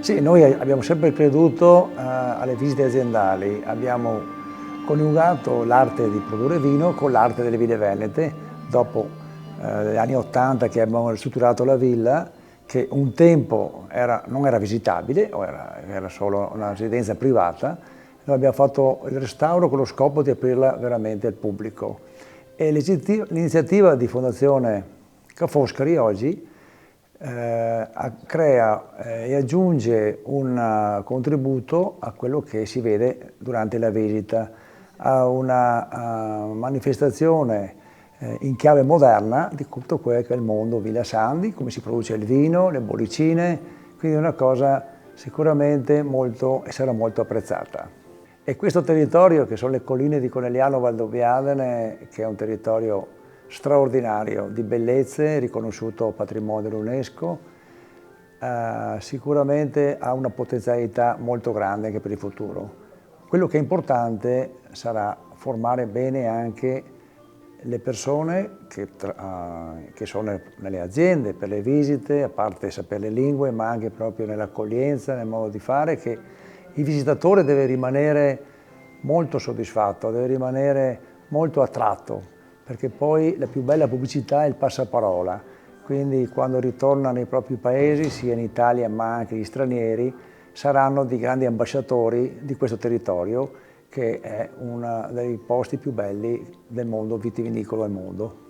Sì, noi abbiamo sempre creduto alle visite aziendali, abbiamo coniugato l'arte di produrre vino con l'arte delle ville venete, dopo gli anni '80 che abbiamo ristrutturato la villa, che un tempo non era visitabile, era solo una residenza privata. Noi abbiamo fatto il restauro con lo scopo di aprirla veramente al pubblico. E l'iniziativa di Fondazione Ca' Foscari oggi crea e aggiunge un contributo a quello che si vede durante la visita, a una manifestazione in chiave moderna di tutto quello che è il mondo Villa Sandi, come si produce il vino, le bollicine, quindi è una cosa sicuramente sarà molto apprezzata. E questo territorio, che sono le colline di Conegliano Valdobbiadene, che è un territorio straordinario di bellezze, riconosciuto patrimonio dell'UNESCO, sicuramente ha una potenzialità molto grande anche per il futuro. Quello che è importante sarà formare bene anche le persone che sono nelle aziende per le visite, a parte sapere le lingue, ma anche proprio nell'accoglienza, nel modo di fare, che il visitatore deve rimanere molto soddisfatto, deve rimanere molto attratto, perché poi la più bella pubblicità è il passaparola. Quindi quando ritornano nei propri paesi, sia in Italia ma anche gli stranieri, saranno dei grandi ambasciatori di questo territorio, che è uno dei posti più belli del mondo vitivinicolo al mondo.